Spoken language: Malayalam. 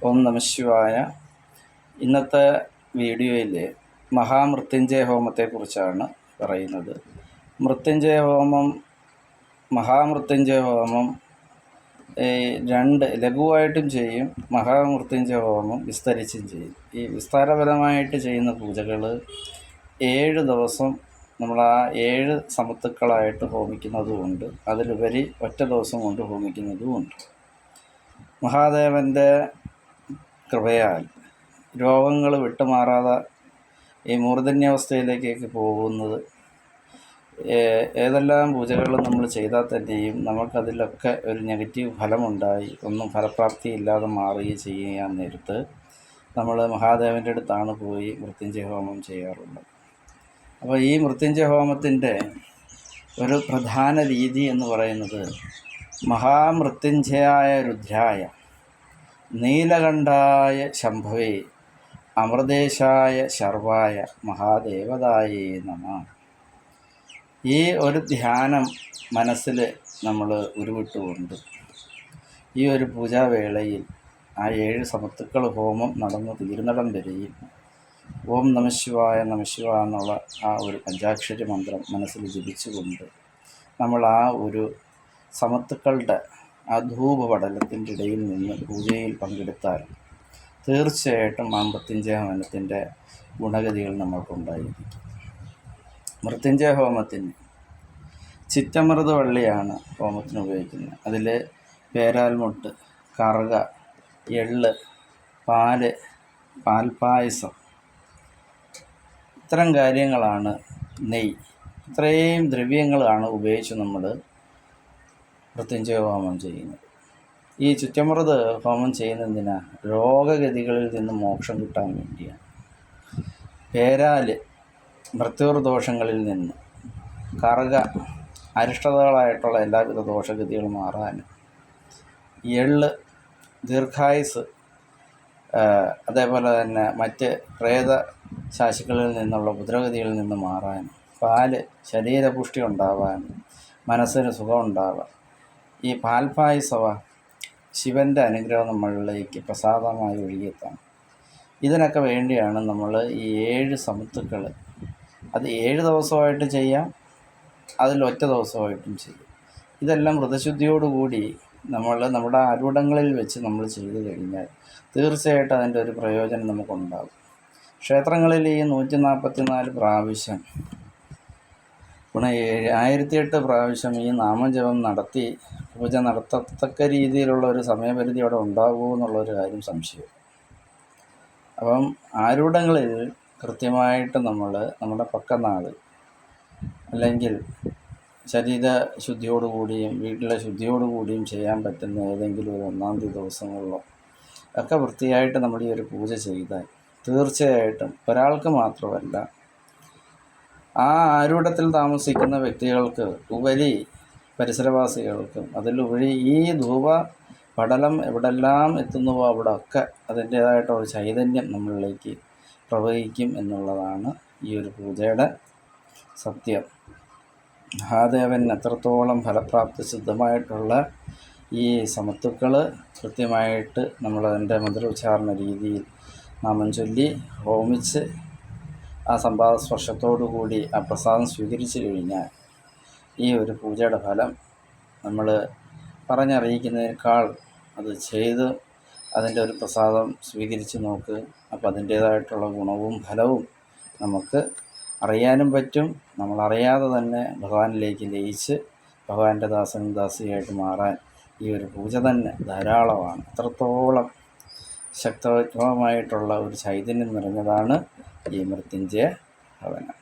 ഓം നമഃശിവായ. ഇന്നത്തെ വീഡിയോയിൽ മഹാമൃത്യുഞ്ജയ ഹോമത്തെക്കുറിച്ചാണ് പറയുന്നത്. മഹാമൃത്യുഞ്ജയ ഹോമം രണ്ട് ലഘുവായിട്ടും ചെയ്യും, മഹാമൃത്യുഞ്ജയ ഹോമം വിസ്തരിച്ചും ചെയ്യും. ഈ വിസ്താരപരമായിട്ട് ചെയ്യുന്ന പൂജകൾ 7 ദിവസം നമ്മൾ ആ 7 സമത്തുക്കളായിട്ട് ഹോമിക്കുന്നതുമുണ്ട്, അതിലുപരി ഒറ്റ ദിവസം കൊണ്ട് ഹോമിക്കുന്നതുമുണ്ട്. മഹാദേവൻ്റെ കൃപയാൽ രോഗങ്ങൾ വിട്ടുമാറാതെ ഈ മൂർധന്യാവസ്ഥയിലേക്കൊക്കെ പോകുന്നത് ഏതെല്ലാം പൂജകൾ നമ്മൾ ചെയ്താൽ തന്നെയും നമുക്കതിലൊക്കെ ഒരു നെഗറ്റീവ് ഫലമുണ്ടായി ഒന്നും ഫലപ്രാപ്തി ഇല്ലാതെ മാറുകയും ചെയ്യാൻ നേരത്ത് നമ്മൾ മഹാദേവൻ്റെ അടുത്താണ് പോയി മൃത്യുഞ്ജയ ഹോമം ചെയ്യാറുള്ളത്. അപ്പോൾ ഈ മൃത്യുഞ്ജയ ഹോമത്തിൻ്റെ ഒരു പ്രധാന രീതി എന്ന് പറയുന്നത് മഹാമൃത്യുഞ്ജയായ രുദ്രായ നീലകണ്ഠായ ശംഭവേ അമൃതേശായ ശർവായ മഹാദേവതായേ നമഃ. ഈ ഒരു ധ്യാനം മനസ്സിൽ നമ്മൾ ഉരുവിട്ടുകൊണ്ട് ഈ ഒരു പൂജാവേളയിൽ ആ 7 സമത്തുക്കൾ ഹോമം നടന്നു തീരുന്നിടം വരെയും ഓം നമഃശിവായ നമഃശിവായ എന്നുള്ള ആ ഒരു പഞ്ചാക്ഷരി മന്ത്രം മനസ്സിൽ ജപിച്ചുകൊണ്ട് നമ്മൾ ആ ഒരു സമത്തുക്കളുടെ ആ ധൂപപടലത്തിൻ്റെ ഇടയിൽ നിന്ന് പൂജയിൽ പങ്കെടുത്താൽ തീർച്ചയായിട്ടും ആ മൃത്യുഞ്ജയ ഹോമത്തിൻ്റെ ഗുണഗതികൾ നമ്മൾക്കുണ്ടായിരിക്കും. മൃത്യുഞ്ജയ ഹോമത്തിന് ചിറ്റമൃത വള്ളിയാണ് ഹോമത്തിന് ഉപയോഗിക്കുന്നത്. അതിൽ പേരാൽമുട്ട്, കറുക, എള്ള്, പാല്, പാൽപ്പായസം, ഇത്തരം കാര്യങ്ങളാണ്, നെയ്യ്, ഇത്രയും ദ്രവ്യങ്ങളാണ് ഉപയോഗിച്ച് നമ്മൾ മൃത്യുഞ്ജയ ഹോമം ചെയ്യുന്നത്. ഈ ചുറ്റമൃത് ഹോമം ചെയ്യുന്നതിന് രോഗഗതികളിൽ നിന്ന് മോക്ഷം കിട്ടാൻ വേണ്ടിയാണ്. പേരാല് മൃത്യുർദോഷങ്ങളിൽ നിന്ന്, കറുക അരിഷ്ടതകളായിട്ടുള്ള എല്ലാവിധ ദോഷഗതികളും മാറാനും, എള്ള് ദീർഘായുസ്, അതേപോലെ തന്നെ മറ്റ് പ്രേത ശാശുക്കളിൽ നിന്നുള്ള ഉപദ്രവഗതികളിൽ നിന്ന് മാറാനും, പാല് ശരീരപുഷ്ടി ഉണ്ടാവാനും മനസ്സിന് സുഖം ഉണ്ടാവാൻ, ഈ പാൽപ്പായസവ ശിവൻ്റെ അനുഗ്രഹം നമ്മളിലേക്ക് പ്രസാദമായി ഒഴുകിയെത്താം. ഇതിനൊക്കെ വേണ്ടിയാണ് നമ്മൾ ഈ 7 സമത്തുക്കൾ, അത് 7 ദിവസമായിട്ട് ചെയ്യാം, അതിൽ ഒറ്റ ദിവസമായിട്ടും ചെയ്യും. ഇതെല്ലാം വ്രതശുദ്ധിയോടുകൂടി നമ്മുടെ ആരൂഢങ്ങളിൽ വെച്ച് നമ്മൾ ചെയ്തു കഴിഞ്ഞാൽ തീർച്ചയായിട്ടും അതിൻ്റെ ഒരു പ്രയോജനം നമുക്കുണ്ടാകും. ക്ഷേത്രങ്ങളിൽ ഈ 144 പ്രാവശ്യം 1008 പ്രാവശ്യം ഈ നാമജപം നടത്തി പൂജ നടത്തത്തക്ക രീതിയിലുള്ള ഒരു സമയപരിധി അവിടെ ഉണ്ടാകുമോ എന്നുള്ളൊരു കാര്യം സംശയം. അപ്പം ആരൂഢങ്ങളിൽ കൃത്യമായിട്ട് നമ്മുടെ പക്കനാട് അല്ലെങ്കിൽ ശരീര ശുദ്ധിയോടുകൂടിയും വീട്ടിലെ ശുദ്ധിയോടുകൂടിയും ചെയ്യാൻ പറ്റുന്ന ഏതെങ്കിലും ഒരു 1-ാം തീയതി ദിവസങ്ങളിലോ ഒക്കെ വൃത്തിയായിട്ട് നമ്മൾ ഈ ഒരു പൂജ ചെയ്താൽ തീർച്ചയായിട്ടും ഒരാൾക്ക് മാത്രമല്ല, ആ ആരൂഢത്തിൽ താമസിക്കുന്ന വ്യക്തികൾക്ക് ഉപരി പരിസരവാസികൾക്കും, അതിലുപരി ഈ ധൂപ പടലം എവിടെല്ലാം എത്തുന്നുവോ അവിടെ ഒക്കെ അതിൻ്റേതായിട്ടൊരു ചൈതന്യം നമ്മളിലേക്ക് പ്രവഹിക്കും എന്നുള്ളതാണ് ഈ ഒരു പൂജയുടെ സത്യം. മഹാദേവൻ എത്രത്തോളം ഫലപ്രാപ്തി സിദ്ധമായിട്ടുള്ള ഈ സമത്തുക്കൾ കൃത്യമായിട്ട് നമ്മളതിൻ്റെ മന്ത്രോച്ചാരണ രീതിയിൽ നാമം ചൊല്ലി ഹോമിച്ച് ആ സംവാദസ്പർശത്തോടുകൂടി ആ പ്രസാദം സ്വീകരിച്ചു കഴിഞ്ഞാൽ ഈ ഒരു പൂജയുടെ ഫലം നമ്മൾ പറഞ്ഞറിയിക്കുന്നതിനേക്കാൾ അത് ചെയ്ത് അതിൻ്റെ ഒരു പ്രസാദം സ്വീകരിച്ച് നോക്ക്. അപ്പോൾ അതിൻ്റേതായിട്ടുള്ള ഗുണവും ഫലവും നമുക്ക് അറിയാനും പറ്റും. നമ്മളറിയാതെ തന്നെ ഭഗവാനിലേക്ക് ലയിച്ച് ഭഗവാന്റെ ദാസനും ദാസിയായിട്ട് മാറാൻ ഈ ഒരു പൂജ തന്നെ ധാരാളമാണ്. അത്രത്തോളം ശക്തമായിട്ടുള്ള ഒരു ചൈതന്യം നിറഞ്ഞതാണ് ഈ മൃത്യുഞ്ജയ ഹവനം.